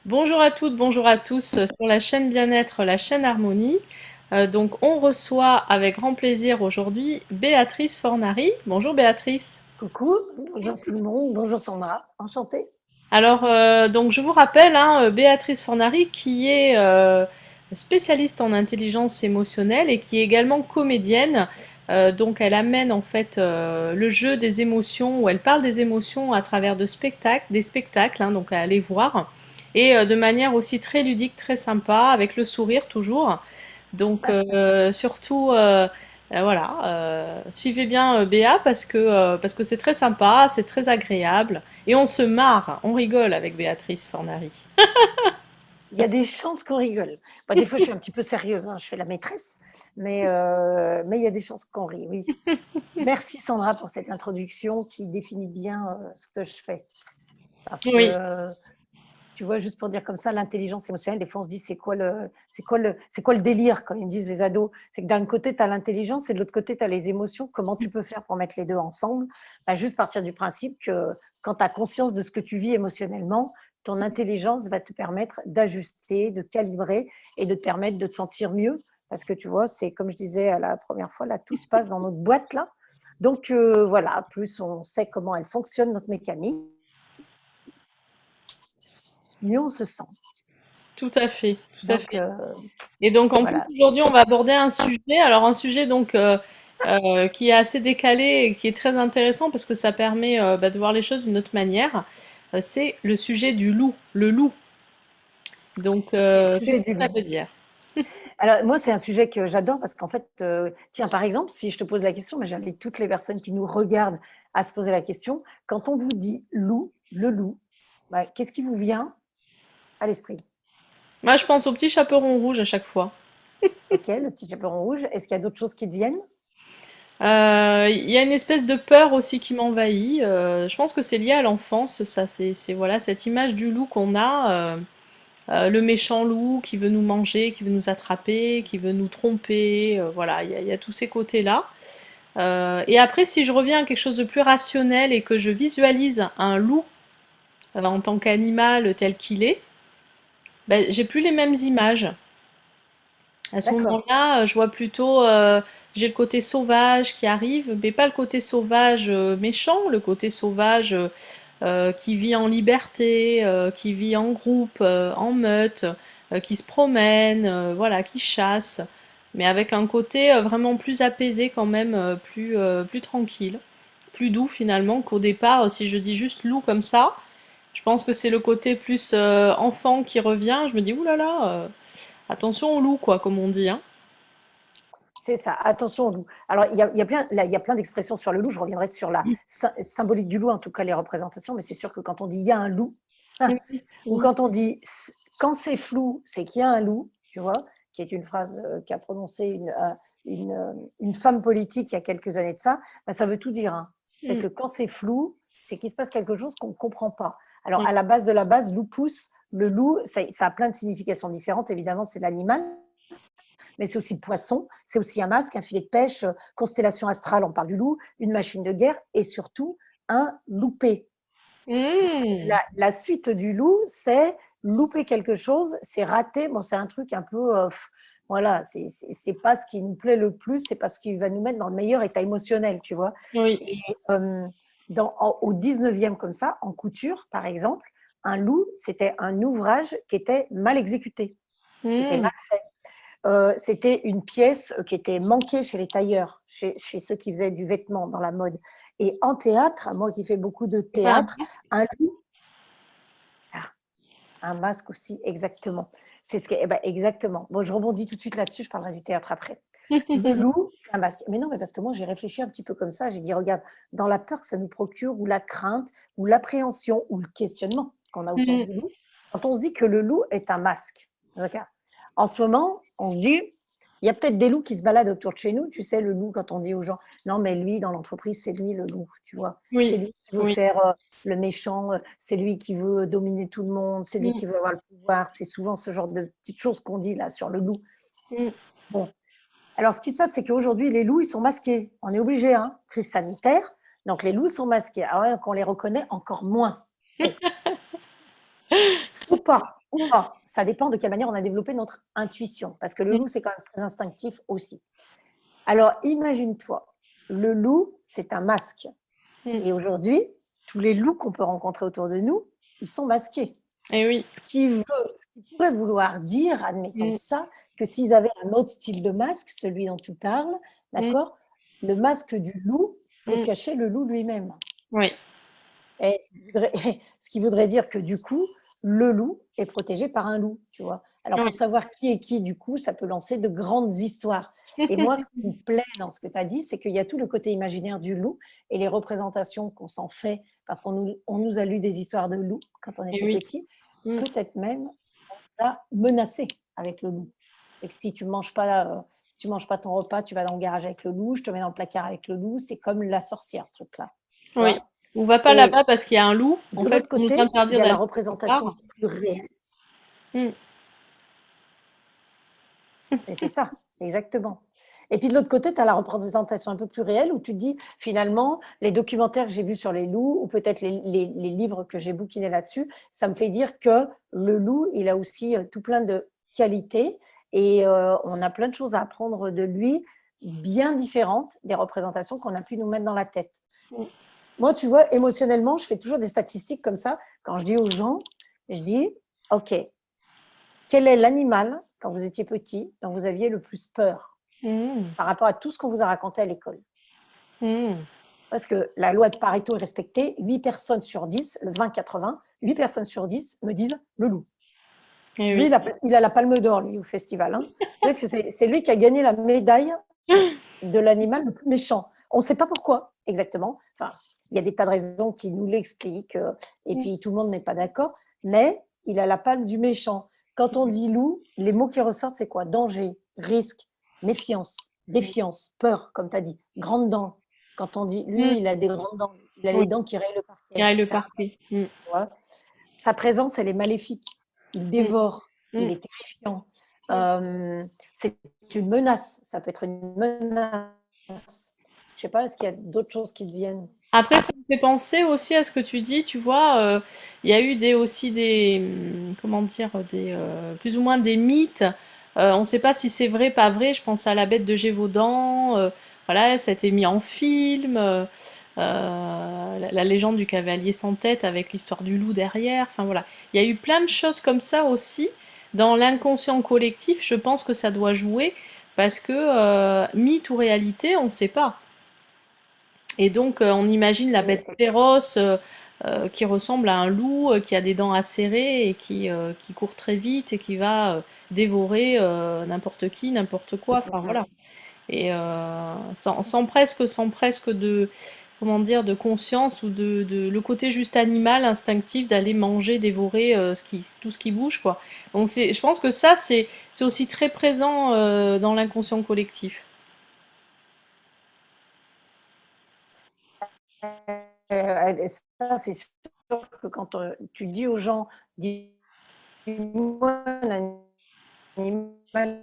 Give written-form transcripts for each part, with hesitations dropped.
Bonjour à toutes, bonjour à tous sur la chaîne Bien-être, la chaîne Harmonie. Donc on reçoit avec grand plaisir aujourd'hui Béatrice Fornari. Bonjour Béatrice. Coucou, bonjour tout le monde, bonjour Sandra, enchantée. Alors donc je vous rappelle, hein, Béatrice Fornari qui est spécialiste en intelligence émotionnelle et qui est également comédienne. Donc elle amène en fait le jeu des émotions où elle parle des émotions à travers des spectacles, hein, donc à aller voir. Et de manière aussi très ludique, très sympa, avec le sourire toujours. Donc surtout, voilà, suivez bien Béa parce que c'est très sympa, c'est très agréable et on se marre, on rigole avec Béatrice Fornari. Il y a des chances qu'on rigole. Bah, des fois, je suis un petit peu sérieuse, hein, je fais la maîtresse, mais il y a des chances qu'on rit, oui. Merci Sandra pour cette introduction qui définit bien ce que je fais. Parce que, Oui, tu vois, juste pour dire comme ça, l'intelligence émotionnelle, des fois, on se dit, c'est quoi le délire, comme ils disent les ados. C'est que d'un côté, tu as l'intelligence et de l'autre côté, tu as les émotions. Comment tu peux faire pour mettre les deux ensemble? Bah, juste partir du principe que quand tu as conscience de ce que tu vis émotionnellement, ton intelligence va te permettre d'ajuster, de calibrer et de te permettre de te sentir mieux. Parce que tu vois, c'est comme je disais à la première fois, là, tout se passe dans notre boîte, là. Donc voilà, plus on sait comment elle fonctionne, notre mécanique, mieux on se sent. tout à fait, tout à Donc fait. Et donc en plus voilà. aujourd'hui on va aborder un sujet, alors un sujet donc qui est assez décalé et qui est très intéressant parce que ça permet de voir les choses d'une autre manière. C'est le sujet du loup, le loup. Donc Le qu'est-ce sujet que du ça loup. veut dire? Alors moi, c'est un sujet que j'adore parce qu'en fait, tiens, par exemple, si je te pose la question, mais j'invite toutes les personnes qui nous regardent à se poser la question, quand on vous dit loup, le loup, bah, qu'est-ce qui vous vient à l'esprit? Moi je pense au petit chaperon rouge à chaque fois. Ok, le petit chaperon rouge. Est-ce qu'il y a d'autres choses qui te viennent? Il y a une espèce de peur aussi qui m'envahit. Je pense que c'est lié à l'enfance, ça. Voilà cette image du loup qu'on a, le méchant loup qui veut nous manger, qui veut nous attraper, qui veut nous tromper. Voilà, il y a tous ces côtés-là. Et après, si je reviens à quelque chose de plus rationnel et que je visualise un loup en tant qu'animal tel qu'il est, ben, j'ai plus les mêmes images. À ce D'accord, moment-là, je vois plutôt, j'ai le côté sauvage qui arrive, mais pas le côté sauvage méchant, le côté sauvage qui vit en liberté, qui vit en groupe, en meute, qui se promène, voilà, qui chasse, mais avec un côté vraiment plus apaisé quand même, plus tranquille, plus doux finalement qu'au départ. Si je dis juste loup comme ça, je pense que c'est le côté plus enfant qui revient. Je me dis, oulala, attention au loup, quoi, comme on dit, hein. c'est ça. Attention au loup. Alors, il y a plein, là, il y a plein d'expressions sur le loup. Je reviendrai sur la symbolique du loup, en tout cas les représentations, mais c'est sûr que quand on dit il y a un loup, ou Mhm. quand on dit quand c'est flou, c'est qu'il y a un loup, tu vois, qui est une phrase qu'a prononcée une femme politique il y a quelques années de ça, ben, ça veut tout dire, hein. C'est Mhm. que quand c'est flou, c'est qu'il se passe quelque chose qu'on ne comprend pas. Alors, à la base de la base, loup-pouce, le loup, ça a plein de significations différentes. Évidemment, c'est l'animal, mais c'est aussi le poisson, c'est aussi un masque, un filet de pêche, constellation astrale, on parle du loup, une machine de guerre et surtout un loupé. Mhm. La suite du loup, c'est louper quelque chose, c'est rater. Bon, c'est un truc un peu, voilà, c'est pas ce qui nous plaît le plus, c'est pas ce qui va nous mettre dans le meilleur état émotionnel, tu vois. Oui. Et au 19e, comme ça, en couture, par exemple, un loup, c'était un ouvrage qui était mal exécuté, qui était Mhm. mal fait. C'était une pièce qui était manquée chez les tailleurs, chez ceux qui faisaient du vêtement dans la mode. Et en théâtre, moi qui fais beaucoup de C'est pas un théâtre, un loup, un masque aussi, exactement. C'est ce que, eh ben, exactement. Bon, je rebondis tout de suite là-dessus, je parlerai du théâtre après. Le loup, c'est un masque. Mais non, mais parce que moi, j'ai réfléchi un petit peu comme ça. J'ai dit, regarde, dans la peur que ça nous procure, ou la crainte, ou l'appréhension, ou le questionnement qu'on a autour Mhm. du loup, quand on se dit que le loup est un masque, regarde, en ce moment, on se dit, il y a peut-être des loups qui se baladent autour de chez nous. Tu sais, le loup, quand on dit aux gens, non, mais lui, dans l'entreprise, c'est lui le loup, tu vois. C'est Oui, lui qui veut oui. faire le méchant, c'est lui qui veut dominer tout le monde, c'est lui Mhm. qui veut avoir le pouvoir. C'est souvent ce genre de petites choses qu'on dit là sur le loup. Mhm. Bon, alors, ce qui se passe, c'est qu'aujourd'hui, les loups, ils sont masqués. On est obligé, hein, crise sanitaire. Donc, les loups sont masqués. Alors, qu'on les reconnaît encore moins. Eh, ou pas. ou pas. Ça dépend de quelle manière on a développé notre intuition. Parce que le Mm, loup, c'est quand même très instinctif aussi. Alors, imagine-toi, le loup, c'est un masque. mm. Et aujourd'hui, tous les loups qu'on peut rencontrer autour de nous, ils sont masqués. Et oui. Ce qui pourrait vouloir dire, admettons Mm, ça, que s'ils avaient un autre style de masque, celui dont tu parles, mm, d'accord, le masque du loup peut mm. cacher le loup lui-même. Oui, Et ce qui voudrait dire que du coup, le loup est protégé par un loup, tu vois. Alors oui. pour savoir qui est qui, du coup, ça peut lancer de grandes histoires. Et moi, ce qui me plaît dans ce que tu as dit, c'est qu'il y a tout le côté imaginaire du loup et les représentations qu'on s'en fait, parce on nous a lu des histoires de loups quand on Et était oui. petit, Mm. peut-être même on a menacé avec le loup. C'est que si tu manges pas, si tu manges pas ton repas, tu vas dans le garage avec le loup, je te mets dans le placard avec le loup, c'est comme la sorcière, ce truc-là. Tu Oui. vois. On va pas Et là-bas parce qu'il y a un loup. En de fait, l'autre pour nous côté, il interdire y a la d'aller quelque représentation part. plus réelle. Mm. Et c'est ça, exactement. Et puis de l'autre côté, tu as la représentation un peu plus réelle où tu te dis, finalement, les documentaires que j'ai vus sur les loups, ou peut-être les livres que j'ai bouquinés là-dessus, ça me fait dire que le loup, il a aussi tout plein de qualités et on a plein de choses à apprendre de lui, bien différentes des représentations qu'on a pu nous mettre dans la tête. Mm. Moi, tu vois, émotionnellement, je fais toujours des statistiques comme ça. Quand je dis aux gens, je dis, OK, quel est l'animal, quand vous étiez petit, dont vous aviez le plus peur Mm. par rapport à tout ce qu'on vous a raconté à l'école? Mm. Parce que la loi de Pareto est respectée, 8 personnes sur 10, le 20-80, 8 personnes sur 10 me disent le loup. Et Lui, oui. il a la palme d'or, lui, au festival. Hein. C'est lui qui a gagné la médaille de l'animal le plus méchant. On ne sait pas pourquoi exactement. Enfin, il y a des tas de raisons qui nous l'expliquent, et puis tout le monde n'est pas d'accord, mais il a la palme du méchant. Quand on dit loup, les mots qui ressortent, c'est quoi? Danger, risque, méfiance, défiance, peur, comme tu as dit, grande dent. Quand on dit, Mm. lui, il a des grandes dents, il a Oui. les dents qui rayent le Il parquet. règle le C'est un, parfait. Mm. tu vois. Sa présence, elle est maléfique. Il Mm. dévore, il Mm. est terrifiant. Mm. C'est une menace. Ça peut être une menace. Je sais pas, est-ce qu'il y a d'autres choses qui te viennent? Après, ça me fait penser aussi à ce que tu dis, tu vois, il y a eu aussi des, comment dire, plus ou moins des mythes. On ne sait pas si c'est vrai, pas vrai. Je pense à la Bête de Gévaudan. Voilà, ça a été mis en film. La légende du cavalier sans tête avec l'histoire du loup derrière. Enfin voilà, il y a eu plein de choses comme ça aussi. Dans l'inconscient collectif, je pense que ça doit jouer parce que mythe ou réalité, on ne sait pas. Et donc, on imagine la bête féroce qui ressemble à un loup, qui a des dents acérées et qui court très vite et qui va dévorer n'importe qui, n'importe quoi. Enfin voilà. Et sans presque de, comment dire, de conscience ou le côté juste animal, instinctif d'aller manger, dévorer tout ce qui bouge, quoi. Donc je pense que ça, c'est aussi très présent dans l'inconscient collectif. Ça, c'est sûr que quand tu dis aux gens, dis-moi un animal.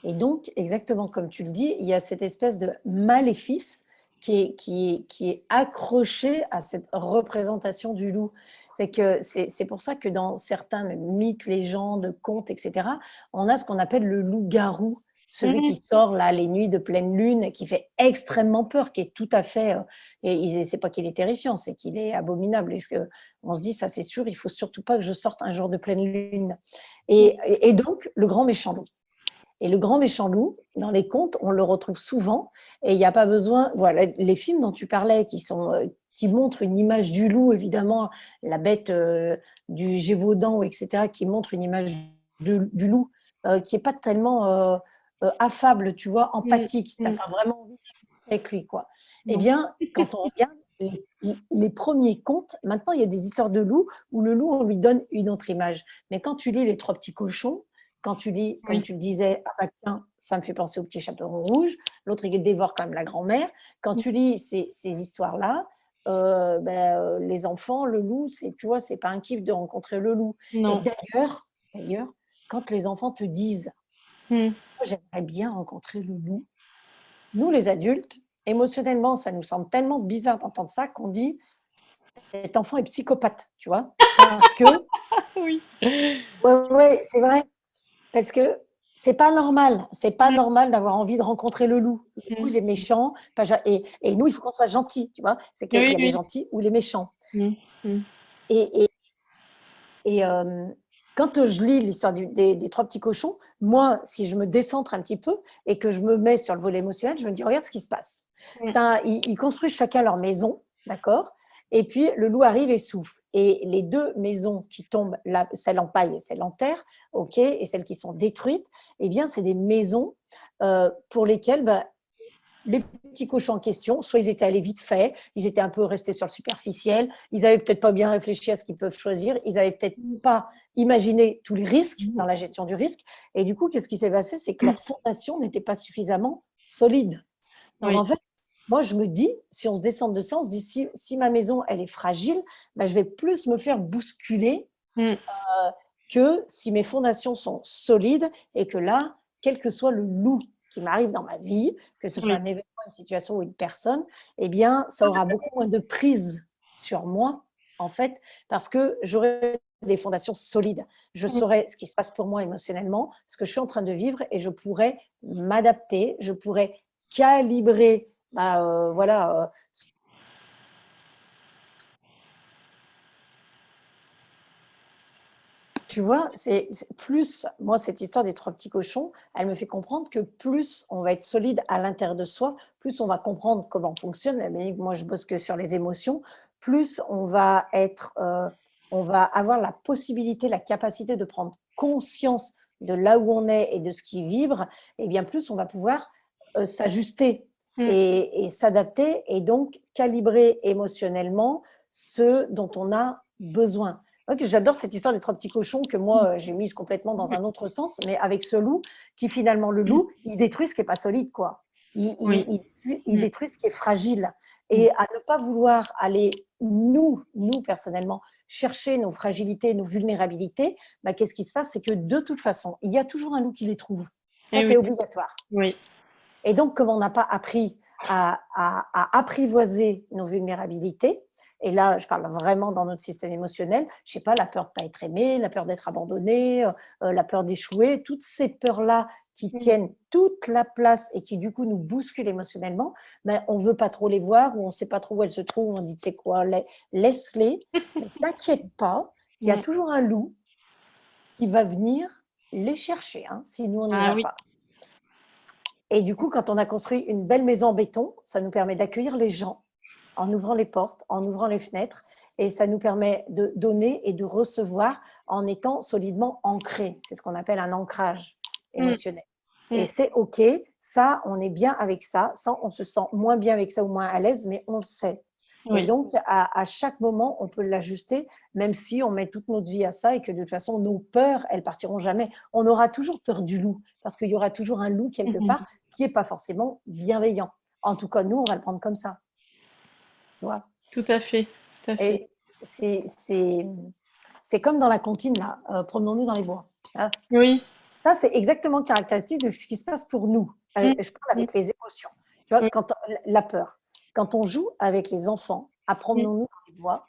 Et donc, exactement comme tu le dis, il y a cette espèce de maléfice qui est accroché à cette représentation du loup. C'est pour ça que dans certains mythes, légendes, contes, etc., on a ce qu'on appelle le loup-garou, celui qui Mhm. sort là les nuits de pleine lune, qui fait extrêmement peur, qui est tout à fait. Et c'est pas qu'il est terrifiant, c'est qu'il est abominable. Parce que on se dit, ça c'est sûr, il faut surtout pas que je sorte un jour de pleine lune. Et donc, le grand méchant loup. Et le grand méchant loup, dans les contes, on le retrouve souvent. Et il n'y a pas besoin. Voilà, les films dont tu parlais, qui montrent une image du loup, évidemment, la bête du Gévaudan, etc., qui montre une image du loup qui n'est pas tellement affable, tu vois, Mm, empathique. Tu n'as mm. pas vraiment envie d'être avec lui, quoi. Eh Non. bien, quand on regarde les premiers contes, maintenant, il y a des histoires de loup où le loup, on lui donne une autre image. Mais quand tu lis Les Trois Petits Cochons, quand tu lis, comme Oui. tu le disais, ah bah tiens, ça me fait penser au petit chaperon rouge, l'autre il dévore quand même la grand-mère. Quand tu lis ces histoires-là, les enfants, le loup, tu vois, c'est pas un kiff de rencontrer le loup. Et Non. d'ailleurs, quand les enfants te disent, Mm. j'aimerais bien rencontrer le loup, nous les adultes, émotionnellement, ça nous semble tellement bizarre d'entendre ça qu'on dit, cet enfant est psychopathe, tu vois, parce que, Oui. ouais, c'est vrai, parce que c'est pas normal d'avoir envie de rencontrer le loup. Le loup, Mm. il est méchant, et nous, il faut qu'on soit gentil, tu vois, c'est qu'il Oui, y a les oui. gentils ou les méchants. Mm. Mm. Et, et, et quand je lis l'histoire des trois petits cochons, moi, si je me décentre un petit peu et que je me mets sur le volet émotionnel, je me dis, regarde ce qui se passe. Mm. Ils construisent chacun leur maison, d'accord. Et puis, le loup arrive et souffle. Et les deux maisons qui tombent, celle en paille et celle en terre, ok, et celles qui sont détruites, eh bien, c'est des maisons pour lesquelles les petits cochons en question, soit ils étaient allés vite fait, ils étaient un peu restés sur le superficiel, ils n'avaient peut-être pas bien réfléchi à ce qu'ils peuvent choisir, ils n'avaient peut-être pas imaginé tous les risques dans la gestion du risque. Et du coup, qu'est-ce qui s'est passé? C'est que leur fondation n'était pas suffisamment solide. Donc, Oui. en fait, moi, je me dis, si on se descend de ça, on se dit, si ma maison, elle est fragile, ben, je vais plus me faire bousculer Mm. que si mes fondations sont solides et que là, quel que soit le loup qui m'arrive dans ma vie, que ce soit Oui. un événement, une situation ou une personne, eh bien, ça aura beaucoup moins de prise sur moi, en fait, parce que j'aurai des fondations solides. Je Mm. saurai ce qui se passe pour moi émotionnellement, ce que je suis en train de vivre, et je pourrai m'adapter, je pourrai calibrer, voilà, tu vois, plus, moi, cette histoire des trois petits cochons, elle me fait comprendre que plus on va être solide à l'intérieur de soi, plus on va comprendre comment on fonctionne. Mais moi, je bosse que sur les émotions, plus on va avoir la possibilité, la capacité de prendre conscience de là où on est et de ce qui vibre, et bien plus on va pouvoir s'ajuster Mm. et s'adapter et donc calibrer émotionnellement ce dont on a besoin. Okay, j'adore cette histoire des trois petits cochons que moi, j'ai mise complètement dans un autre sens, mais avec ce loup qui finalement, le loup, il détruit ce qui n'est pas solide, quoi. Oui. Il Mm. détruit ce qui est fragile. Mm. Et à ne pas vouloir aller, nous personnellement, chercher nos fragilités, nos vulnérabilités, bah, qu'est-ce qui se passe? C'est que de toute façon, il y a toujours un loup qui les trouve. Ça, Eh c'est oui. obligatoire. Oui. Et donc, comme on n'a pas appris à apprivoiser nos vulnérabilités, et là, je parle vraiment dans notre système émotionnel, je sais pas, la peur de ne pas être aimé, la peur d'être abandonné, la peur d'échouer, toutes ces peurs-là qui Mm. tiennent toute la place et qui, du coup, nous bousculent émotionnellement, ben, on ne veut pas trop les voir ou on ne sait pas trop où elles se trouvent. On dit, tu sais quoi, laisse-les, mais t'inquiète pas, il y a Mm. toujours un loup qui va venir les chercher, hein, si nous, on n'y Ah va oui. pas. Et du coup, quand on a construit une belle maison en béton, ça nous permet d'accueillir les gens en ouvrant les portes, en ouvrant les fenêtres, et ça nous permet de donner et de recevoir en étant solidement ancré. C'est ce qu'on appelle un ancrage Mm. émotionnel. Et Mm. c'est OK, ça, on est bien avec ça, on se sent moins bien avec ça ou moins à l'aise, mais on le sait. Et Oui. donc, à chaque moment, on peut l'ajuster, même si on met toute notre vie à ça et que de toute façon, nos peurs, elles partiront jamais. On aura toujours peur du loup, parce qu'il y aura toujours un loup quelque part Mhm. qui n'est pas forcément bienveillant. En tout cas, nous, on va le prendre comme ça. Tu vois. Tout à fait. Tout à fait. Et c'est comme dans la comptine, là, promenons-nous dans les bois. Hein. Oui. Ça, c'est exactement caractéristique de ce qui se passe pour nous. Mm. Je parle Mm. avec les émotions. Tu vois, Oui. la peur. Quand on joue avec les enfants, à Mm. promenons-nous dans les bois,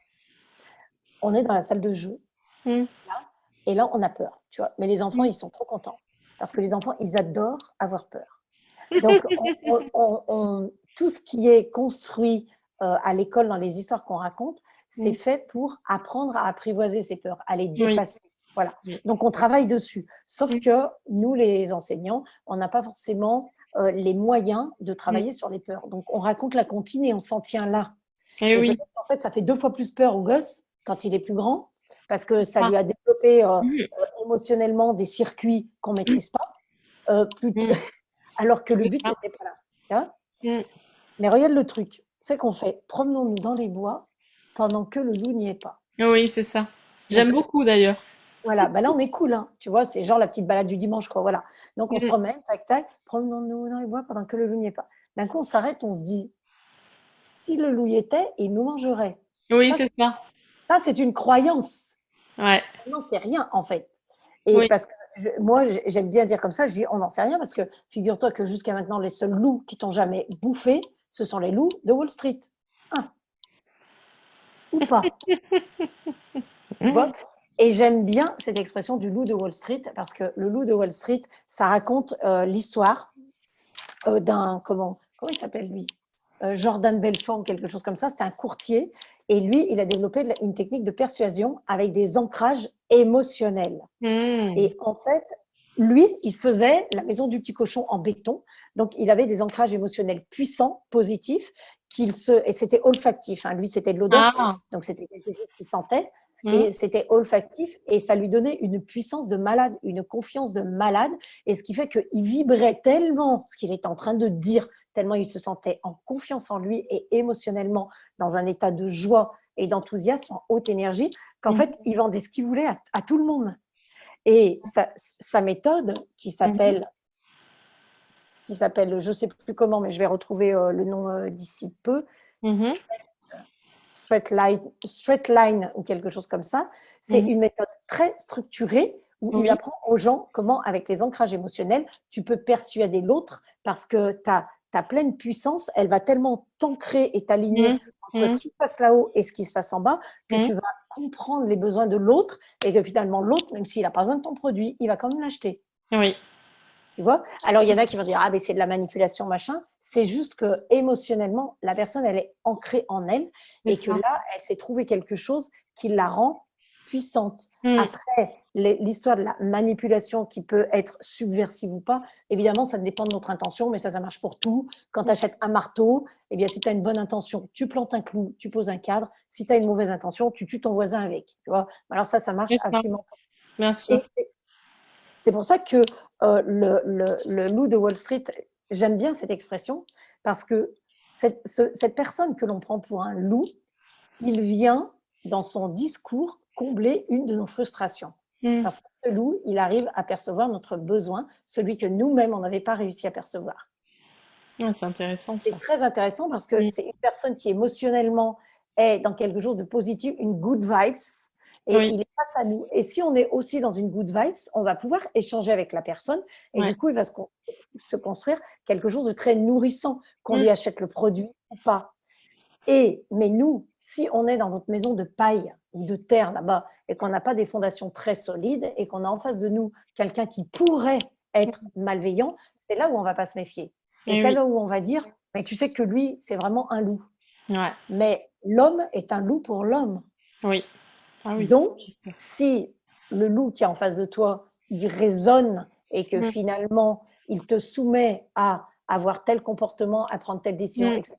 on est dans la salle de jeu, Mm. là, et là, on a peur. Tu vois. Mais les enfants, Mm. ils sont trop contents. Parce que les enfants, ils adorent avoir peur. Donc, tout ce qui est construit à l'école, dans les histoires qu'on raconte, c'est Mm. fait pour apprendre à apprivoiser ces peurs, à les Oui. dépasser. Voilà. Oui. Donc, on travaille dessus. Sauf Mm. que nous, les enseignants, on n'a pas forcément les moyens de Mm. travailler sur les peurs. Donc, on raconte la comptine et on s'en tient là. Eh Et oui. peut-être qu'en fait, ça fait 2 fois plus peur au gosse quand il est plus grand, parce que ça Ah. lui a développé Mm. émotionnellement des circuits qu'on ne Mm. maîtrise pas. Plus, Mm. alors que le C'est but ça. n'était pas là. Tu vois. Mm. Mais regarde le truc, c'est qu'on fait promenons-nous dans les bois pendant que le loup n'y est pas. Oui, c'est ça. J'aime Donc beaucoup d'ailleurs. voilà, bah là on est cool, hein, tu vois, c'est genre la petite balade du dimanche, quoi. Voilà. Donc on se Mm. promène, tac, tac, promenons-nous dans les bois pendant que le loup n'y est pas. D'un coup on s'arrête, on se dit, si le loup y était, il nous mangerait. Oui, Ça, c'est ça. c'est une croyance. Ouais. On n'en sait rien en fait. Et Oui. parce que moi j'aime bien dire comme ça, je dis on n'en sait rien parce que figure-toi que jusqu'à maintenant les seuls loups qui t'ont jamais bouffé, ce sont les loups de Wall Street. Ah, ou pas. Tu vois? Et j'aime bien cette expression du loup de Wall Street parce que le loup de Wall Street, ça raconte l'histoire d'un, comment il s'appelle lui? Jordan Belfort ou quelque chose comme ça. C'était un courtier et lui, il a développé une technique de persuasion avec des ancrages émotionnels. Mmh. Et en fait, lui, il se faisait la maison du petit cochon en béton. Donc, il avait des ancrages émotionnels puissants, positifs, et c'était olfactif. Hein. Lui, c'était de l'odeur. Ah. Donc, c'était quelque chose qu'il sentait. Mmh. Et c'était olfactif. Et ça lui donnait une puissance de malade, une confiance de malade. Et ce qui fait qu'il vibrait tellement ce qu'il était en train de dire, tellement il se sentait en confiance en lui et émotionnellement dans un état de joie et d'enthousiasme, en haute énergie, qu'en Mmh. fait, il vendait ce qu'il voulait à tout le monde. Et sa méthode, Mmh. qui s'appelle, je ne sais plus comment, mais je vais retrouver le nom d'ici peu, Mmh. straight line ou quelque chose comme ça, c'est Mmh. une méthode très structurée où il Oui. apprend aux gens comment, avec les ancrages émotionnels, tu peux persuader l'autre parce que ta pleine puissance, elle va tellement t'ancrer et t'aligner Mmh. entre ce Mmh. qui se passe là-haut et ce qui se passe en bas que Mmh. tu vas comprendre les besoins de l'autre et que finalement l'autre, même s'il n'a pas besoin de ton produit, il va quand même l'acheter. Oui. Tu vois? Alors, il y en a qui vont dire, ah, mais c'est de la manipulation, machin. C'est juste que émotionnellement, la personne, elle est ancrée en elle C'est et que ça. là, elle s'est trouvé quelque chose qui la rend puissante. Mmh. Après, l'histoire de la manipulation qui peut être subversive ou pas, évidemment, ça dépend de notre intention, mais ça marche pour tout. Quand tu Mmh. achètes un marteau, eh bien, si tu as une bonne intention, tu plantes un clou, tu poses un cadre. Si tu as une mauvaise intention, tu tues ton voisin avec. Tu vois? Alors ça marche C'est ça. absolument. Bien sûr. Et c'est pour ça que le loup de Wall Street, j'aime bien cette expression, parce que cette personne que l'on prend pour un loup, il vient, dans son discours, combler une de nos frustrations. Mmh. Parce que ce loup, il arrive à percevoir notre besoin, celui que nous-mêmes, on n'avait pas réussi à percevoir. Ah, c'est intéressant C'est ça. très intéressant parce que Mmh. c'est une personne qui émotionnellement est dans quelque chose de positif, une good vibes, et Oui. il est face à nous. Et si on est aussi dans une good vibes, on va pouvoir échanger avec la personne et Ouais. du coup, il va se construire quelque chose de très nourrissant, qu'on Mmh. lui achète le produit ou pas. Mais nous, si on est dans notre maison de paille ou de terre là-bas et qu'on n'a pas des fondations très solides et qu'on a en face de nous quelqu'un qui pourrait être Mmh. malveillant, c'est là où on ne va pas se méfier. Et Et c'est oui. là où on va dire, mais tu sais que lui, c'est vraiment un loup. Ouais. Mais l'homme est un loup pour l'homme. Oui. Ah oui. Donc, si le loup qui est en face de toi, il raisonne et que Mmh. finalement, il te soumet à avoir tel comportement, à prendre telle décision, Mmh. etc.,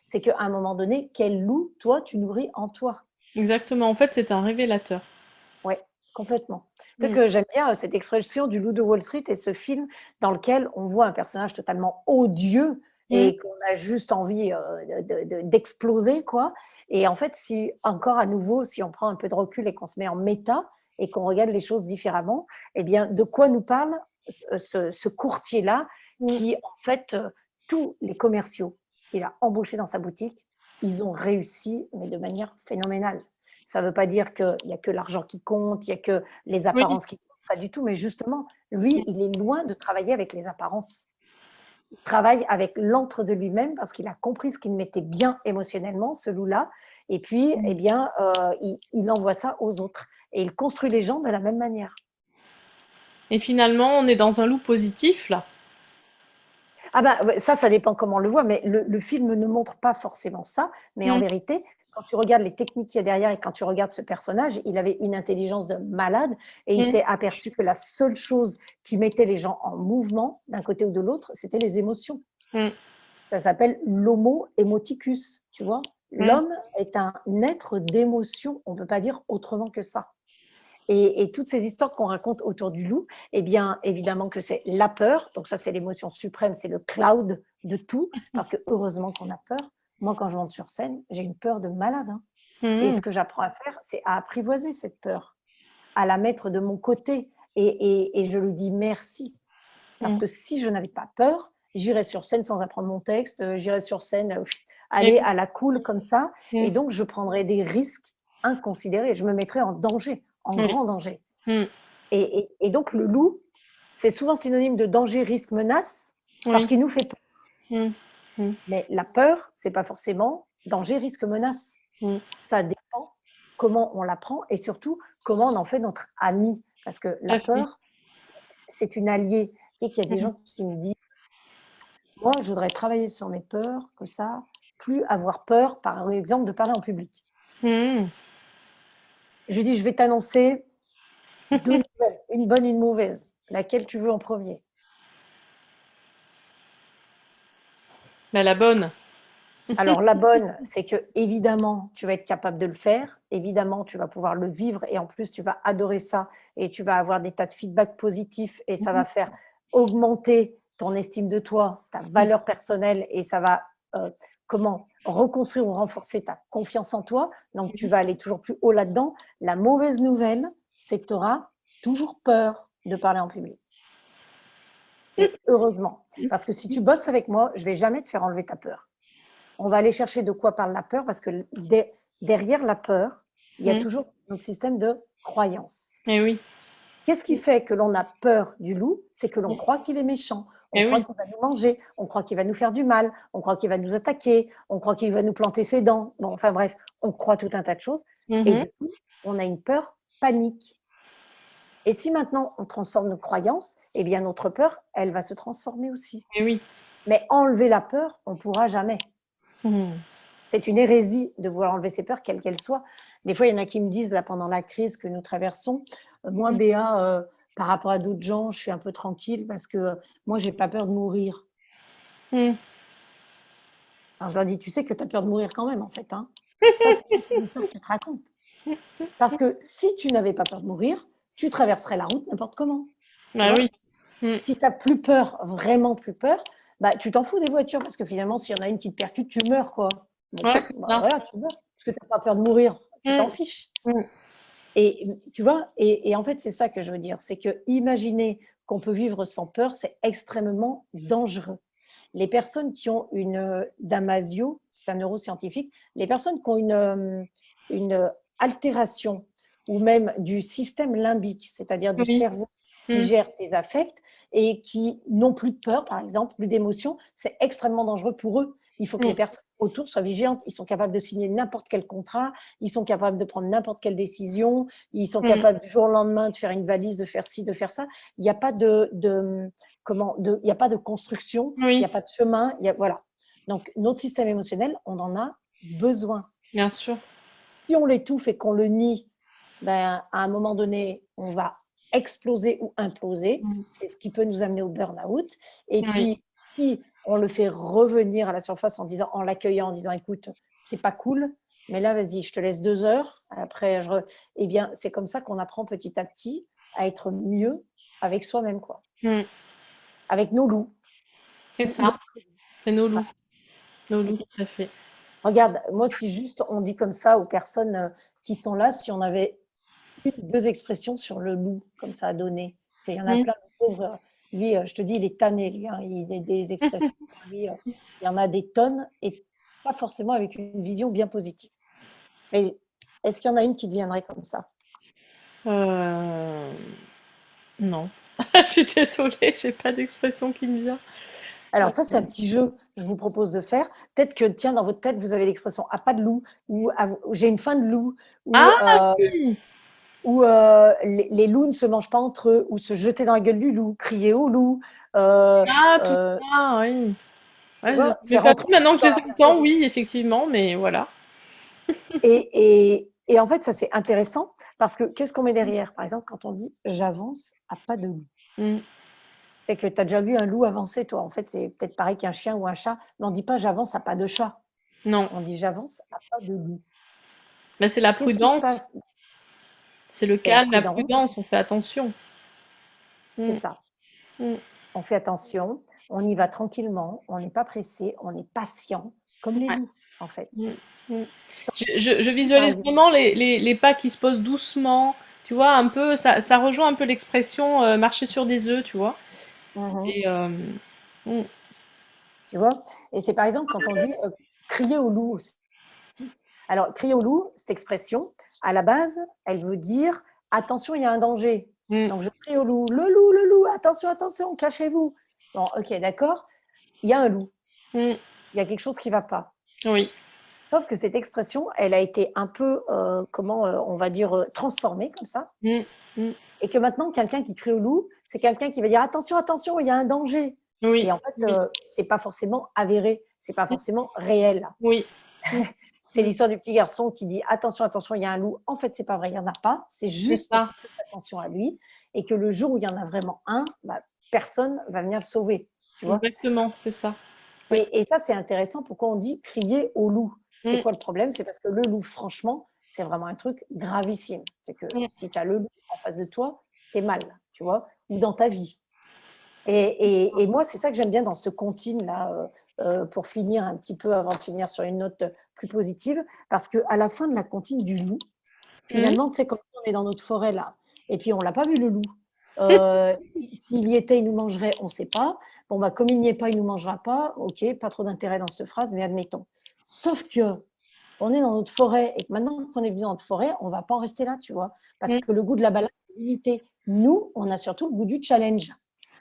c'est qu'à un moment donné, quel loup, toi, tu nourris en toi? Exactement. En fait, c'est un révélateur. Oui, complètement. Tu sais Mmh. que j'aime bien cette expression du loup de Wall Street et ce film dans lequel on voit un personnage totalement odieux Mmh. et qu'on a juste envie d'exploser, quoi. Et en fait, si encore à nouveau, si on prend un peu de recul et qu'on se met en méta et qu'on regarde les choses différemment, eh bien, de quoi nous parle ce courtier-là Mmh. qui, en fait, tous les commerciaux qu'il a embauchés dans sa boutique, ils ont réussi, mais de manière phénoménale. Ça ne veut pas dire qu'il n'y a que l'argent qui compte, il n'y a que les Oui. apparences qui comptent, pas du tout, mais justement, lui, il est loin de travailler avec les apparences. Il travaille avec l'antre de lui-même parce qu'il a compris ce qu'il mettait bien émotionnellement, ce loup-là, et puis, eh Mmh. bien, il envoie ça aux autres. Et il construit les gens de la même manière. Et finalement, on est dans un loup positif là. Ah bah, ça dépend comment on le voit, mais le film ne montre pas forcément ça. Mais en Mmh. vérité, quand tu regardes les techniques qu'il y a derrière et quand tu regardes ce personnage, il avait une intelligence de malade et il Mmh. s'est aperçu que la seule chose qui mettait les gens en mouvement d'un côté ou de l'autre, c'était les émotions. Mmh. Ça s'appelle l'homo emoticus, tu vois. Mmh. L'homme est un être d'émotion, on ne peut pas dire autrement que ça. Et toutes ces histoires qu'on raconte autour du loup, eh bien, évidemment que c'est la peur. Donc ça, c'est l'émotion suprême, c'est le cloud de tout. Parce que heureusement qu'on a peur. Moi, quand je monte sur scène, j'ai une peur de malade. Hein. Et Mmh. ce que j'apprends à faire, c'est à apprivoiser cette peur, à la mettre de mon côté. Et je lui dis merci. Parce Mmh. que si je n'avais pas peur, j'irais sur scène sans apprendre mon texte, j'irais sur scène Et aller oui. à la cool comme ça. Mmh. Et donc, je prendrais des risques inconsidérés. Je me mettrais en danger, en Oui. grand danger. Mmh. Et donc, le loup, c'est souvent synonyme de danger, risque, menace, parce Oui. qu'il nous fait peur. Mmh. Mmh. Mais la peur, c'est pas forcément danger, risque, menace. Mmh. Ça dépend comment on la prend et surtout comment on en fait notre ami. Parce que tout la à fait. peur, c'est une alliée. Tu sais qu'il y a des Mhm. gens qui me disent, moi, je voudrais travailler sur mes peurs, que ça, plus avoir peur, par exemple, de parler en public. Mhm. Je lui dis, je vais t'annoncer deux nouvelles, une bonne et une mauvaise. Laquelle tu veux en premier? Bah, la bonne. Alors, la bonne, c'est que évidemment, tu vas être capable de le faire. Évidemment, tu vas pouvoir le vivre et en plus, tu vas adorer ça et tu vas avoir des tas de feedbacks positifs et ça va faire augmenter ton estime de toi, ta valeur personnelle et ça va comment reconstruire ou renforcer ta confiance en toi. Donc, tu vas aller toujours plus haut là-dedans. La mauvaise nouvelle, c'est que tu auras toujours peur de parler en public. Et heureusement, parce que si tu bosses avec moi, je ne vais jamais te faire enlever ta peur. On va aller chercher de quoi parle la peur parce que derrière la peur, il y a Mhm. toujours notre système de croyance. Eh oui. Qu'est-ce qui fait que l'on a peur du loup? C'est que l'on croit qu'il est méchant, on Eh croit oui. qu'il va nous manger, on croit qu'il va nous faire du mal, on croit qu'il va nous attaquer, on croit qu'il va nous planter ses dents. Bon, enfin bref, on croit tout un tas de choses. Et Mhm. du coup, on a une peur panique. Et si maintenant on transforme nos croyances, eh bien notre peur, elle va se transformer aussi. Eh oui. Mais enlever la peur, on ne pourra jamais. Mhm. C'est une hérésie de vouloir enlever ses peurs, quelles qu'elles soient. Des fois, il y en a qui me disent, là, pendant la crise que nous traversons, moi, Mhm. Béa, par rapport à d'autres gens, je suis un peu tranquille parce que moi, j'ai pas peur de mourir. Mhm. Alors, je leur dis, tu sais que tu as peur de mourir quand même, en fait. Hein. Ça, c'est une histoire que tu te racontes. Parce que si tu n'avais pas peur de mourir, tu traverserais la route n'importe comment. Tu Ah vois? oui. Mhm. Si tu n'as plus peur, vraiment plus peur, bah, tu t'en fous des voitures parce que finalement, s'il y en a une qui te percute, tu meurs, quoi. Donc, Ouais, c'est bah, ça. voilà, tu meurs. Parce que tu n'as pas peur de mourir, tu t'en Mhm. fiches. Mhm. Et tu vois, et en fait, c'est ça que je veux dire, c'est que imaginer qu'on peut vivre sans peur, c'est extrêmement dangereux. Les personnes qui ont une Damasio, c'est un neuroscientifique, les personnes qui ont une altération ou même du système limbique, c'est-à-dire du Oui. cerveau qui Mhm. gère tes affects et qui n'ont plus de peur, par exemple, plus d'émotions, c'est extrêmement dangereux pour eux. Il faut que les Mhm. personnes autour soient vigilantes. Ils sont capables de signer n'importe quel contrat, ils sont capables de prendre n'importe quelle décision, ils sont Mhm. capables du jour au lendemain de faire une valise, de faire ci, de faire ça. Il n'y a pas il n'y a pas de construction, il n'y Oui, a pas de chemin, voilà. Donc, notre système émotionnel, on en a besoin. bien sûr. Si on l'étouffe et qu'on le nie, ben, à un moment donné, on va exploser ou imploser. Mhm. C'est ce qui peut nous amener au burn-out. Et Oui. puis, si on le fait revenir à la surface en l'accueillant, en disant, écoute, c'est pas cool, mais là, vas-y, je te laisse 2 heures. Après, eh bien, c'est comme ça qu'on apprend petit à petit à être mieux avec soi-même, quoi. Mhm. Avec nos loups. C'est Ou ça. C'est nos loups. voilà. Nos loups, tout à fait. Regarde, moi, si juste on dit comme ça aux personnes qui sont là, si on avait une, deux expressions sur le loup, comme ça à donner. Parce qu'il y en a Mhm. plein, le pauvre. Lui, je te dis, il est tanné, lui. Hein, il a des expressions pour lui. Il y en a des tonnes et pas forcément avec une vision bien positive. Mais est-ce qu'il y en a une qui deviendrait comme ça? Euh, Non. Je suis désolée, j'ai pas d'expression qui me vient. Alors ça, c'est un petit jeu que je vous propose de faire. Peut-être que, tiens, dans votre tête, vous avez l'expression «à pas de loup» ou «j'ai une faim de loup» ou Ah oui! les loups ne se mangent pas entre eux, ou se jeter dans la gueule du loup, crier au loup, euh, Ah, tout euh, ça, oui. tu Ouais, ça vois, m'est faire pas rentrer venu maintenant que je dans les la entends, bergerie. oui, effectivement, mais voilà. Et en fait, ça c'est intéressant parce que qu'est-ce qu'on met derrière? Par exemple, quand on dit j'avance à pas de loup. Mm. C'est que tu as déjà vu un loup avancer, toi. En fait, c'est peut-être pareil qu'un chien ou un chat, mais on ne dit pas j'avance à pas de chat. Non. On dit j'avance à pas de loup. Bah, c'est la Qu'est-ce qui se prudence. passe? C'est le C'est la calme, la prudence, prudence, on fait attention. c'est Mm. ça. Mm. On fait attention, on y va tranquillement, on n'est pas pressé, on est patient, comme les Ouais. loups, en fait. Mm. Mm. Je Par visualise exemple. vraiment les pas qui se posent doucement. Tu vois, un peu, ça rejoint un peu l'expression marcher sur des œufs, tu vois. Mhm. Et, mm. Tu vois? Et c'est par exemple quand on dit crier au loup aussi. Alors, crier au loup, cette expression, à la base, elle veut dire attention, il y a un danger. Mm. Donc, je crie au le loup, attention, attention, cachez-vous. Bon, ok, d'accord. Il y a un loup, Mm. il y a quelque chose qui ne va pas. Oui. Sauf que cette expression, elle a été un peu, on va dire, transformée comme ça. Mm, mm. Et que maintenant, quelqu'un qui crie au loup, c'est quelqu'un qui va dire attention, attention, il y a un danger. Et Oui, en fait, oui, c'est pas forcément avéré, c'est pas forcément réel. oui. Mm, C'est mm. l'histoire du petit garçon qui dit attention, attention, il y a un loup. En fait, c'est pas vrai, il y en a pas. C'est C'est juste pour ça, qu'on fasse attention à lui et que le jour où il y en a vraiment un, bah, personne va venir le sauver. Tu vois. exactement, c'est ça. Oui. Et ça, c'est intéressant. Pourquoi on dit crier au loup? C'est Mm, quoi le problème? C'est parce que le loup, franchement, c'est vraiment un truc gravissime. C'est que mm. si tu as le loup en face de toi, t'es mal, tu vois, ou dans ta vie. Et moi, c'est ça que j'aime bien dans cette comptine là, pour finir un petit peu, avant de finir sur une note plus positive, parce qu'à la fin de la comptine du loup, Mm. finalement, tu sais, quand on est dans notre forêt là, et puis on l'a pas vu le loup. S'il y était, il nous mangerait, on ne sait pas. Bon, bah, comme il n'y est pas, il nous mangera pas. Ok, pas trop d'intérêt dans cette phrase, mais admettons. Sauf que on est dans notre forêt et que maintenant qu'on est venu dans notre forêt, on ne va pas en rester là, tu vois, parce Mm. que le goût de la balade est limité. Nous, on a surtout le goût du challenge.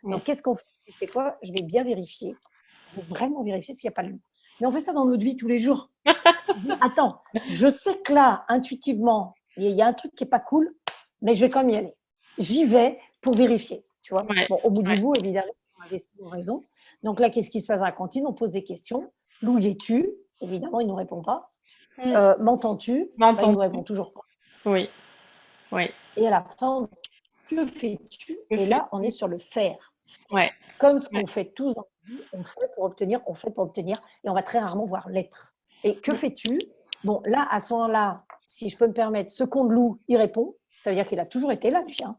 Mm. Donc, qu'est-ce qu'on fait? Tu sais quoi? Je vais bien vérifier. Je vais vraiment vérifier s'il n'y a pas de loup. Mais on fait ça dans notre vie tous les jours. Je dis, attends, je sais que là, intuitivement, il y a un truc qui n'est pas cool, mais je vais quand même y aller. J'y vais pour vérifier, tu vois. Ouais, Bon, au bout du ouais. bout, évidemment, on avait souvent raison. Donc là, qu'est-ce qui se passe à la cantine? On pose des questions. Loup, y es-tu? Évidemment, il ne nous répond pas. Mm. M'entends-tu? Bah, il ne M'entends. nous répond toujours pas. Oui, oui. Et à la fin, on dit, que fais-tu? Que Et là, on est fais-tu? sur le faire. Ouais, Comme ce ouais. qu'on fait tous dans la vie, on fait pour obtenir, et on va très rarement voir l'être. Et que Mm. fais-tu? Bon, là, à ce moment-là, si je peux me permettre, ce qu'on loup, il répond. Ça veut dire qu'il a toujours été là, lui, hein,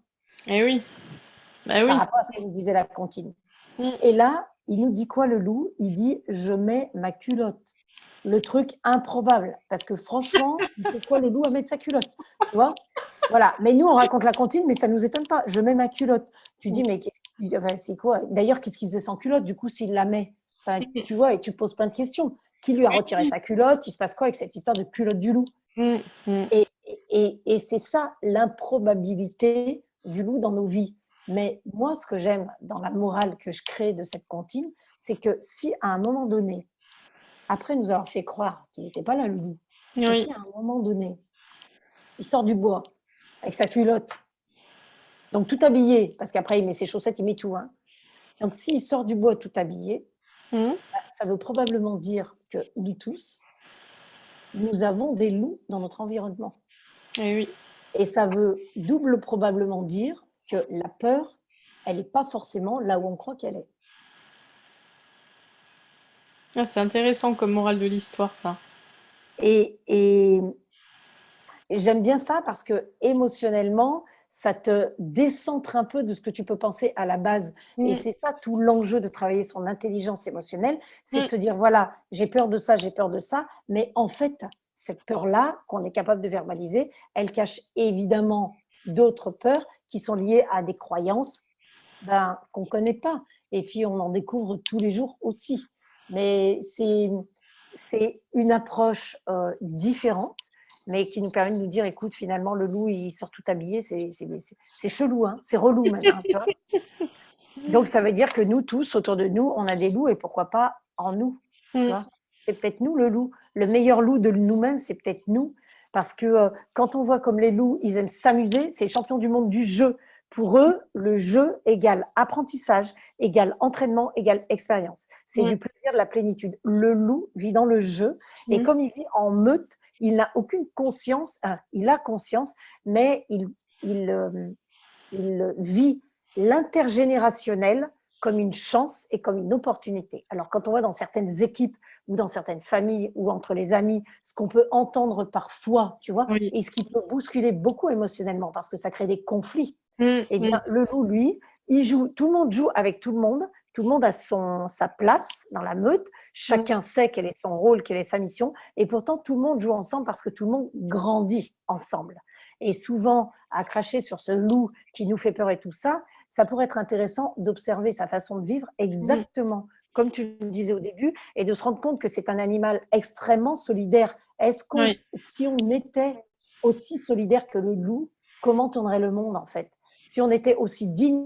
Eh oui, bah par oui. rapport à ce que nous disait la comptine. Mm. Et là, il nous dit quoi, le loup? Il dit, je mets ma culotte. Le truc improbable. Parce que franchement, il fait quoi le loup à mettre sa culotte? Tu vois? Voilà. Mais nous, on raconte la comptine, mais ça ne nous étonne pas. Je mets ma culotte. Tu dis, mais enfin, c'est quoi? D'ailleurs, qu'est-ce qu'il faisait sans culotte, du coup, s'il la met? Enfin, tu vois, et tu poses plein de questions. Qui lui a retiré sa culotte? Il se passe quoi avec cette histoire de culotte du loup? Mm. Mm. Et, et c'est ça l'improbabilité du loup dans nos vies. Mais moi, ce que j'aime dans la morale que je crée de cette comptine, c'est que si à un moment donné, après nous avoir fait croire qu'il n'était pas là, le loup, mais Oui. si à un moment donné, il sort du bois avec sa culotte, donc tout habillé, parce qu'après il met ses chaussettes, il met tout. Hein. Donc s'il sort du bois tout habillé, Mm. ça veut probablement dire que nous tous, nous avons des loups dans notre environnement. Eh oui. Et ça veut double probablement dire que la peur, elle n'est pas forcément là où on croit qu'elle est. Ah, c'est intéressant comme morale de l'histoire, ça. Et j'aime bien ça parce que émotionnellement, ça te décentre un peu de ce que tu peux penser à la base. Et Mm. c'est ça tout l'enjeu de travailler son intelligence émotionnelle, c'est de Mm. se dire, voilà, j'ai peur de ça, mais en fait, cette peur-là, qu'on est capable de verbaliser, elle cache évidemment d'autres peurs qui sont liées à des croyances qu'on ne connaît pas. Et puis, on en découvre tous les jours aussi. Mais c'est une approche différente, mais qui nous permet de nous dire, écoute, finalement, le loup, il sort tout habillé, c'est chelou, hein, c'est relou même. Hein, tu vois. Donc, ça veut dire que nous tous, autour de nous, on a des loups et pourquoi pas en nous. Tu Mm. vois. C'est peut-être nous le loup. Le meilleur loup de nous-mêmes, c'est peut-être nous. Parce que quand on voit comme les loups, ils aiment s'amuser, c'est les champions du monde du jeu. Pour eux, le jeu égale apprentissage, égale entraînement, égale expérience. C'est Mm. du plaisir, de la plénitude. Le loup vit dans le jeu et Mm. comme il vit en meute, il n'a aucune conscience, il a conscience, mais il vit l'intergénérationnel comme une chance et comme une opportunité. Alors quand on voit dans certaines équipes ou dans certaines familles ou entre les amis, ce qu'on peut entendre parfois, tu vois, Oui. et ce qui peut bousculer beaucoup émotionnellement parce que ça crée des conflits, Mm. eh Mm. bien le loup, lui, il joue, tout le monde joue avec tout le monde a sa place dans la meute, Mm. chacun sait quel est son rôle, quelle est sa mission, et pourtant tout le monde joue ensemble parce que tout le monde grandit ensemble. Et souvent, à cracher sur ce loup qui nous fait peur et tout ça, ça pourrait être intéressant d'observer sa façon de vivre Mm. exactement comme tu le disais au début, et de se rendre compte que c'est un animal extrêmement solidaire. Est-ce qu'on, Oui. si on était aussi solidaire que le loup, comment tournerait le monde en fait? Si on était aussi digne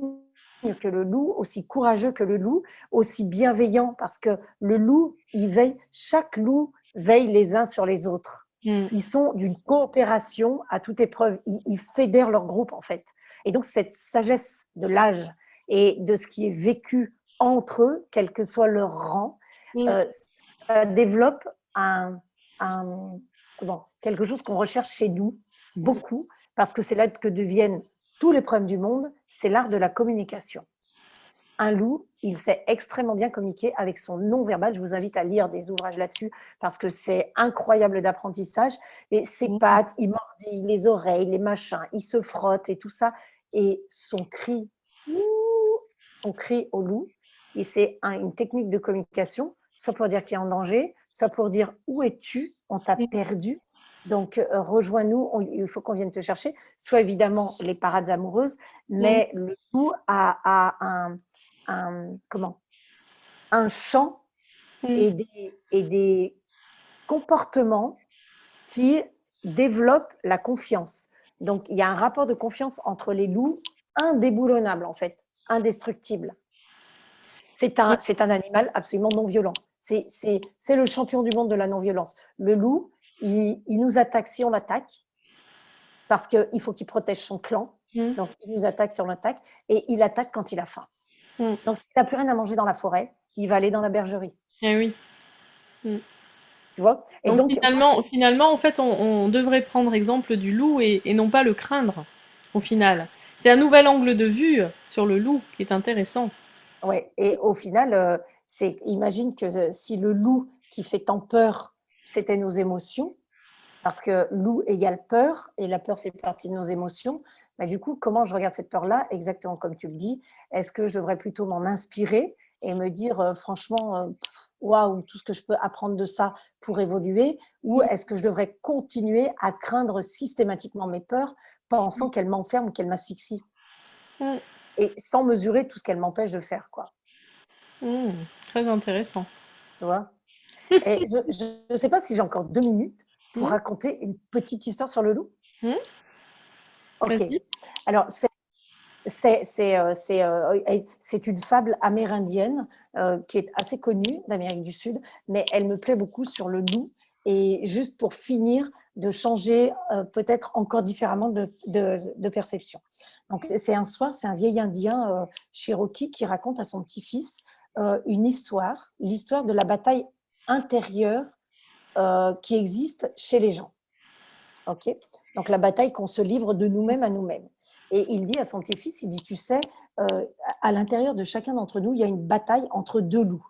que le loup, aussi courageux que le loup, aussi bienveillant, parce que le loup, il veille, chaque loup veillent les uns sur les autres. Mm. Ils sont d'une coopération à toute épreuve. Ils fédèrent leur groupe, en fait. Et donc, cette sagesse de l'âge et de ce qui est vécu entre eux, quel que soit leur rang, Mm. ça développe un, quelque chose qu'on recherche chez nous beaucoup, parce que c'est là que deviennent tous les problèmes du monde, c'est l'art de la communication. Un loup, il sait extrêmement bien communiquer avec son non-verbal. Je vous invite à lire des ouvrages là-dessus parce que c'est incroyable d'apprentissage. Et ses Mm. pattes, il mordit les oreilles, les machins, il se frotte et tout ça. Et son cri au loup, et c'est une technique de communication, soit pour dire qu'il est en danger, soit pour dire où es-tu, on t'a perdu. Donc, rejoins-nous, il faut qu'on vienne te chercher. Soit évidemment les parades amoureuses, Mm. mais le loup a un champ Mm. et des comportements qui développent la confiance. Donc, il y a un rapport de confiance entre les loups indéboulonnable, en fait, indestructible. C'est un animal absolument non violent. C'est le champion du monde de la non-violence. Le loup, il nous attaque si on l'attaque, parce qu'il faut qu'il protège son clan. Mm. Donc, il nous attaque si on l'attaque, et il attaque quand il a faim. Mm. Donc, s'il n'a plus rien à manger dans la forêt, il va aller dans la bergerie. Eh oui. Mm. Tu vois. Et Donc donc, moi, finalement, en fait, on devrait prendre exemple du loup et non pas le craindre, au final. C'est un nouvel angle de vue sur le loup qui est intéressant. ouais. Et au final, imagine que si le loup qui fait tant peur, c'était nos émotions, parce que loup égale peur, et la peur fait partie de nos émotions. Mais du coup, comment je regarde cette peur-là? Exactement comme tu le dis. Est-ce que je devrais plutôt m'en inspirer et me dire, franchement, waouh, tout ce que je peux apprendre de ça pour évoluer? Ou Mm. est-ce que je devrais continuer à craindre systématiquement mes peurs, pensant qu'elles m'enferment ou qu'elles m'asphyxient? Mm. Et sans mesurer tout ce qu'elles m'empêchent de faire, quoi. Mm. Très intéressant. Tu vois? Et je ne sais pas si j'ai encore 2 minutes pour Mm. raconter une petite histoire sur le loup. Mm. Ok. Vas-y. Alors, c'est une fable amérindienne qui est assez connue d'Amérique du Sud, mais elle me plaît beaucoup sur le loup. Et juste pour finir, de changer peut-être encore différemment de perception. Donc, c'est un soir, c'est un vieil Indien Cherokee qui raconte à son petit-fils une histoire, l'histoire de la bataille intérieure qui existe chez les gens. Ok. Donc, la bataille qu'on se livre de nous-mêmes à nous-mêmes. Et il dit à son petit-fils, il dit, tu sais, à l'intérieur de chacun d'entre nous, il y a une bataille entre deux loups.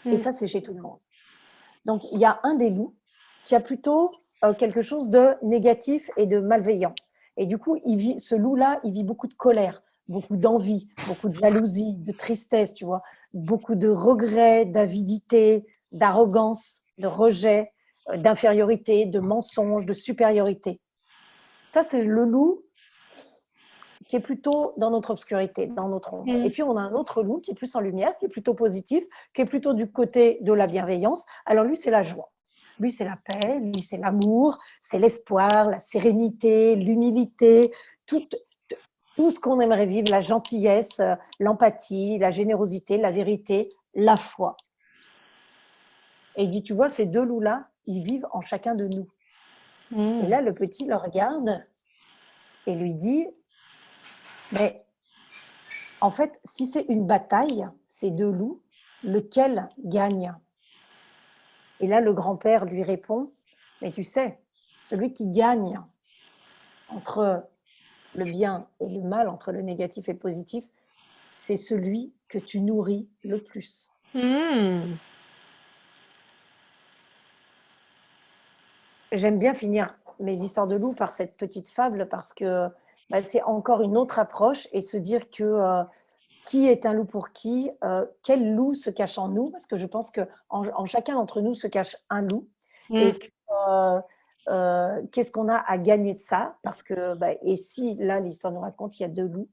Et Mm. ça, c'est chez tout le monde. Donc, il y a un des loups qui a plutôt quelque chose de négatif et de malveillant. Et du coup, ce loup-là, il vit beaucoup de colère, beaucoup d'envie, beaucoup de jalousie, de tristesse, tu vois, beaucoup de regrets, d'avidité, d'arrogance, de rejet, d'infériorité, de mensonge, de supériorité. Ça, c'est le loup qui est plutôt dans notre obscurité, dans notre ombre. Et Mm. puis, on a un autre loup qui est plus en lumière, qui est plutôt positif, qui est plutôt du côté de la bienveillance. Alors, lui, c'est la joie. Lui, c'est la paix, lui, c'est l'amour, c'est l'espoir, la sérénité, l'humilité, tout ce qu'on aimerait vivre, la gentillesse, l'empathie, la générosité, la vérité, la foi. Et il dit, tu vois, ces deux loups-là, ils vivent en chacun de nous. Et Mm. là, le petit le regarde et lui dit, mais en fait, si c'est une bataille, ces deux loups, lequel gagne? Et là, le grand-père lui répond, mais tu sais, celui qui gagne entre le bien et le mal, entre le négatif et le positif, c'est celui que tu nourris le plus. Mm. J'aime bien finir mes histoires de loups par cette petite fable parce que c'est encore une autre approche et se dire que qui est un loup pour qui, quel loup se cache en nous, parce que je pense qu'en chacun d'entre nous se cache un loup, Mm. et qu'est-ce qu'on a à gagner de ça, parce que, et si là l'histoire nous raconte, il y a deux loups,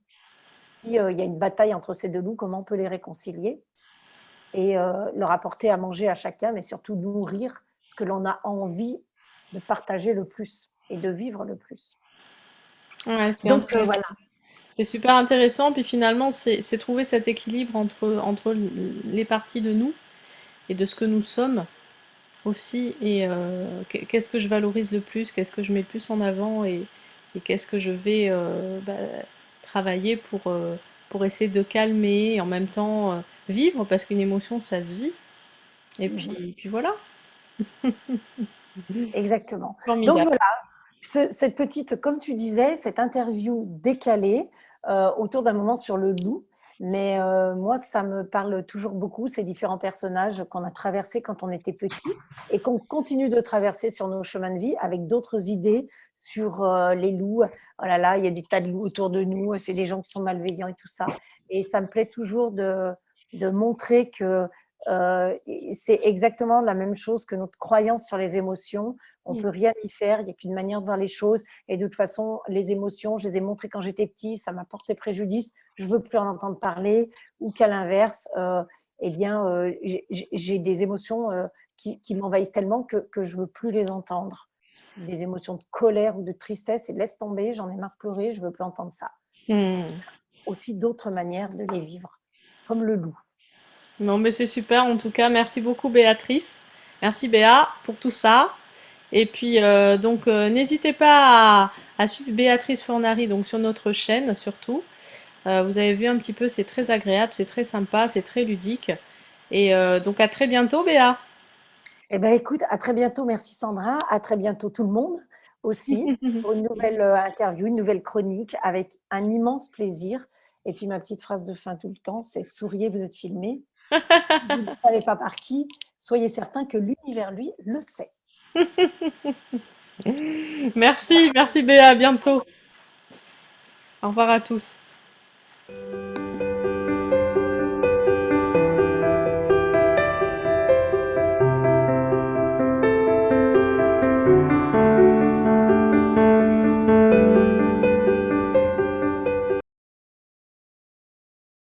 si il y a une bataille entre ces deux loups, comment on peut les réconcilier et leur apporter à manger à chacun, mais surtout nourrir ce que l'on a envie de partager le plus et de vivre le plus. Ouais, Donc voilà. c'est super intéressant. Puis finalement, c'est trouver cet équilibre entre les parties de nous et de ce que nous sommes aussi et qu'est-ce que je valorise le plus, qu'est-ce que je mets le plus en avant et qu'est-ce que je vais travailler pour essayer de calmer et en même temps vivre parce qu'une émotion ça se vit et Mhm. puis voilà. Exactement. Donc Formidable. voilà, cette petite, comme tu disais, cette interview décalée autour d'un moment sur le loup. Mais moi, ça me parle toujours beaucoup, ces différents personnages qu'on a traversés quand on était petit et qu'on continue de traverser sur nos chemins de vie avec d'autres idées sur les loups. Oh là là, il y a des tas de loups autour de nous, c'est des gens qui sont malveillants et tout ça. Et ça me plaît toujours de montrer que c'est exactement la même chose que notre croyance sur les émotions. On peut rien y faire, il n'y a qu'une manière de voir les choses. Et de toute façon, les émotions, je les ai montrées quand j'étais petit, ça m'a porté préjudice, je ne veux plus en entendre parler. Ou qu'à l'inverse, eh bien, j'ai des émotions qui m'envahissent tellement que je ne veux plus les entendre. Des émotions de colère ou de tristesse, et laisse tomber, j'en ai marre de pleurer, je ne veux plus entendre ça. Hmm. Aussi d'autres manières de les vivre, comme le loup. Non, mais c'est super en tout cas. Merci beaucoup Béatrice. Merci Béa pour tout ça. Et puis donc n'hésitez pas à suivre Béatrice Fornari donc sur notre chaîne surtout. Vous avez vu un petit peu, c'est très agréable, c'est très sympa, c'est très ludique. Et donc à très bientôt Béa. Eh bien, écoute, à très bientôt. Merci Sandra. À très bientôt tout le monde aussi pour une nouvelle interview, une nouvelle chronique avec un immense plaisir. Et puis ma petite phrase de fin tout le temps, c'est souriez, vous êtes filmé. Vous ne savez pas par qui. Soyez certain que l'univers, lui, le sait. Merci, merci Béa, à bientôt. Au revoir à tous.